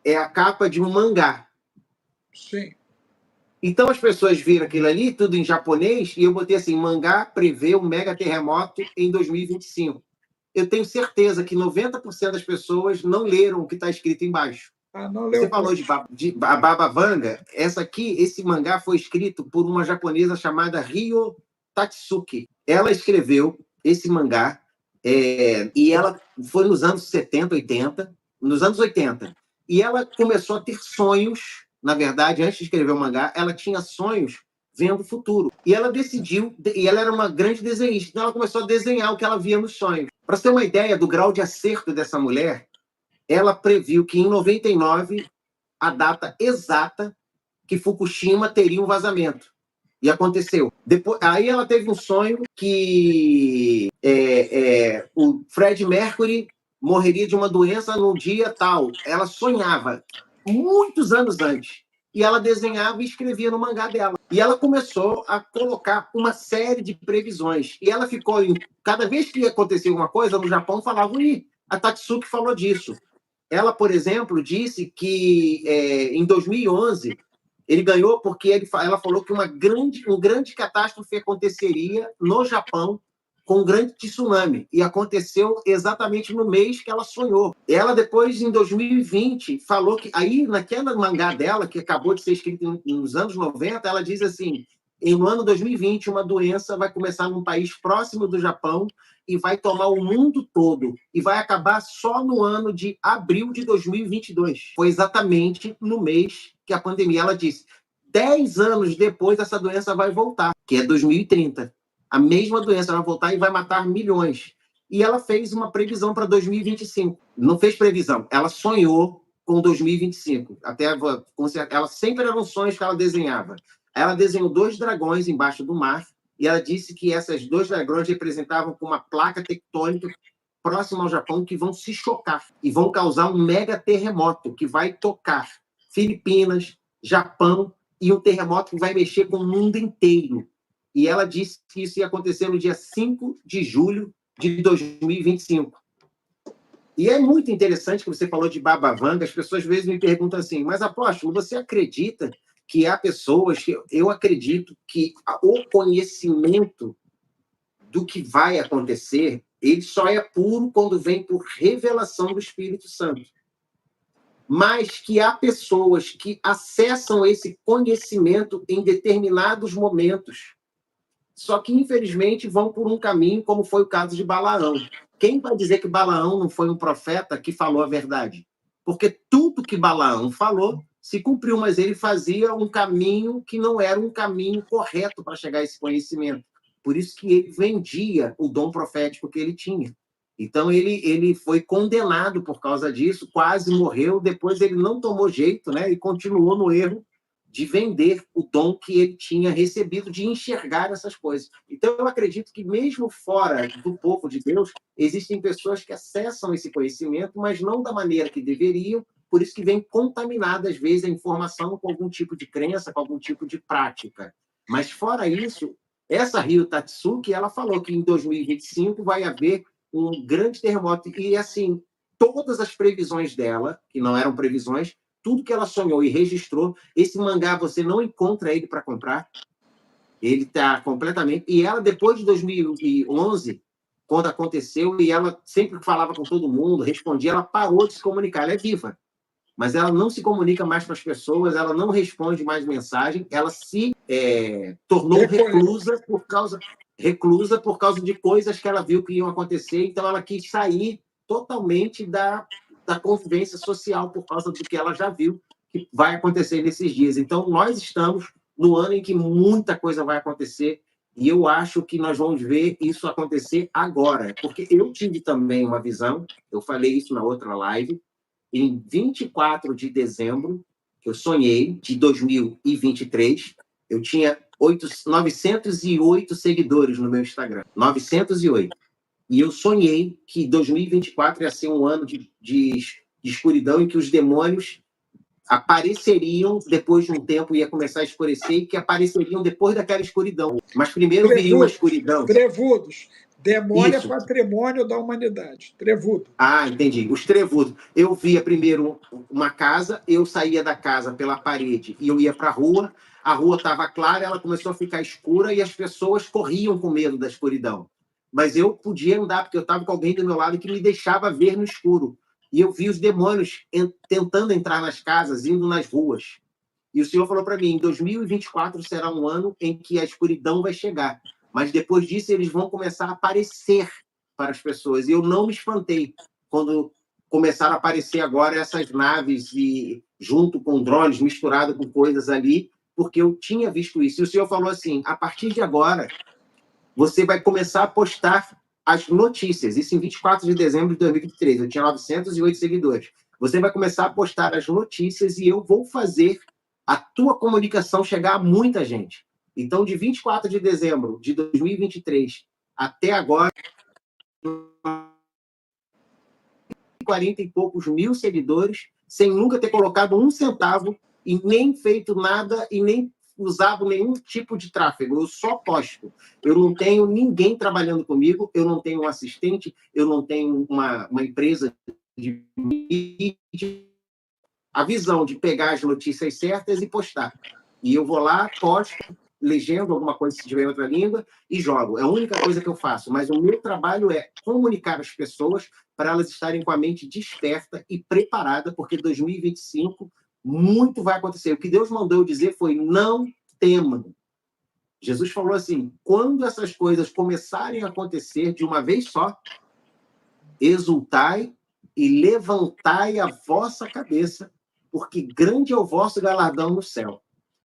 é a capa de um mangá. Sim. Então as pessoas viram aquilo ali, tudo em japonês, e eu botei assim, mangá prevê um mega terremoto em 2025. Eu tenho certeza que 90% das pessoas não leram o que está escrito embaixo. Não Você leu falou de Baba Vanga. Esse mangá foi escrito por uma japonesa chamada Ryo Tatsuki. Ela escreveu esse mangá e ela foi nos anos 70, 80, nos anos 80. E ela começou a ter sonhos, na verdade, antes de escrever o mangá, ela tinha sonhos vendo o futuro. E ela decidiu, e ela era uma grande desenhista, então ela começou a desenhar o que ela via nos sonhos. Para você ter uma ideia do grau de acerto dessa mulher, ela previu que em 99, a data exata que Fukushima teria um vazamento. E aconteceu. Aí ela teve um sonho que o Fred Mercury morreria de uma doença no dia tal. Ela sonhava muitos anos antes. E ela desenhava e escrevia no mangá dela. E ela começou a colocar uma série de previsões. E ela ficou... Cada vez que ia acontecer alguma coisa, no Japão falavam, a Tatsuki falou disso. Ela, por exemplo, disse que em 2011 ele ganhou porque ela falou que uma grande catástrofe aconteceria no Japão com um grande tsunami. E aconteceu exatamente no mês que ela sonhou. Ela depois, em 2020, falou que... Aí, naquela mangá dela, que acabou de ser escrito nos anos 90, ela diz assim, no ano 2020, uma doença vai começar num país próximo do Japão e vai tomar o mundo todo e vai acabar só no ano de abril de 2022. Foi exatamente no mês que a pandemia, ela disse, 10 anos depois essa doença vai voltar, que é 2030. A mesma doença vai voltar e vai matar milhões. E ela fez uma previsão para 2025. Não fez previsão, ela sonhou com 2025. Ela sempre eram sonhos que ela desenhava. Ela desenhou 2 dragões embaixo do mar e ela disse que esses 2 dragões representavam uma placa tectônica próxima ao Japão que vão se chocar e vão causar um mega terremoto que vai tocar Filipinas, Japão, e um terremoto que vai mexer com o mundo inteiro. E ela disse que isso ia acontecer no dia 5 de julho de 2025. E é muito interessante que você falou de Baba Vanga. As pessoas às vezes me perguntam assim, mas apóstolo, você acredita que há pessoas que... Eu acredito que o conhecimento do que vai acontecer, ele só é puro quando vem por revelação do Espírito Santo. Mas que há pessoas que acessam esse conhecimento em determinados momentos. Só que, infelizmente, vão por um caminho, como foi o caso de Balaão. Quem vai dizer que Balaão não foi um profeta que falou a verdade? Porque tudo que Balaão falou se cumpriu, mas ele fazia um caminho que não era um caminho correto para chegar a esse conhecimento. Por isso que ele vendia o dom profético que ele tinha. Então, ele foi condenado por causa disso, quase morreu. Depois, ele não tomou jeito, né? E continuou no erro de vender o dom que ele tinha recebido, de enxergar essas coisas. Então, eu acredito que, mesmo fora do povo de Deus, existem pessoas que acessam esse conhecimento, mas não da maneira que deveriam, por isso que vem contaminada, às vezes, a informação com algum tipo de crença, com algum tipo de prática. Mas, fora isso, essa Ryo Tatsuki, ela falou que em 2025 vai haver um grande terremoto. E, assim, todas as previsões dela, que não eram previsões, tudo que ela sonhou e registrou, esse mangá você não encontra ele para comprar. Ele está completamente... E ela, depois de 2011, quando aconteceu, e ela sempre falava com todo mundo, respondia, ela parou de se comunicar. Ela é viva, mas ela não se comunica mais com as pessoas, ela não responde mais mensagem, ela se tornou reclusa por causa de coisas que ela viu que iam acontecer, então ela quis sair totalmente da convivência social por causa do que ela já viu que vai acontecer nesses dias. Então, nós estamos no ano em que muita coisa vai acontecer, e eu acho que nós vamos ver isso acontecer agora, porque eu tive também uma visão, eu falei isso na outra live, em 24 de dezembro, eu sonhei, de 2023, eu tinha 908 seguidores no meu Instagram, 908. E eu sonhei que 2024 ia ser um ano de escuridão, em que os demônios apareceriam depois de um tempo, ia começar a escurecer, e que apareceriam depois daquela escuridão. Mas primeiro viria uma escuridão. Trevudos. Demônio Isso. é patrimônio da humanidade. Trevudo. Ah, entendi. Os trevudos. Eu via primeiro uma casa, eu saía da casa pela parede e eu ia para a rua estava clara, ela começou a ficar escura e as pessoas corriam com medo da escuridão. Mas eu podia andar, porque eu estava com alguém do meu lado que me deixava ver no escuro. E eu vi os demônios tentando entrar nas casas, indo nas ruas. E o Senhor falou para mim, em 2024 será um ano em que a escuridão vai chegar. Mas depois disso eles vão começar a aparecer para as pessoas. E eu não me espantei quando começaram a aparecer agora essas naves e junto com drones, misturado com coisas ali, porque eu tinha visto isso. E o Senhor falou assim, a partir de agora, você vai começar a postar as notícias. Isso em 24 de dezembro de 2023. Eu tinha 908 seguidores. Você vai começar a postar as notícias e eu vou fazer a tua comunicação chegar a muita gente. Então, de 24 de dezembro de 2023 até agora, 40 e poucos mil seguidores, sem nunca ter colocado um centavo e nem feito nada e nem usado nenhum tipo de tráfego. Eu só posto. Eu não tenho ninguém trabalhando comigo, eu não tenho um assistente, eu não tenho uma empresa de mídia. A visão de pegar as notícias certas e postar. E eu vou lá, posto, legendo alguma coisa se tiver em outra língua e jogo. É a única coisa que eu faço. Mas o meu trabalho é comunicar as pessoas para elas estarem com a mente desperta e preparada, porque 2025 muito vai acontecer. O que Deus mandou eu dizer foi: não temam. Jesus falou assim: quando essas coisas começarem a acontecer de uma vez só, exultai e levantai a vossa cabeça, porque grande é o vosso galardão no céu.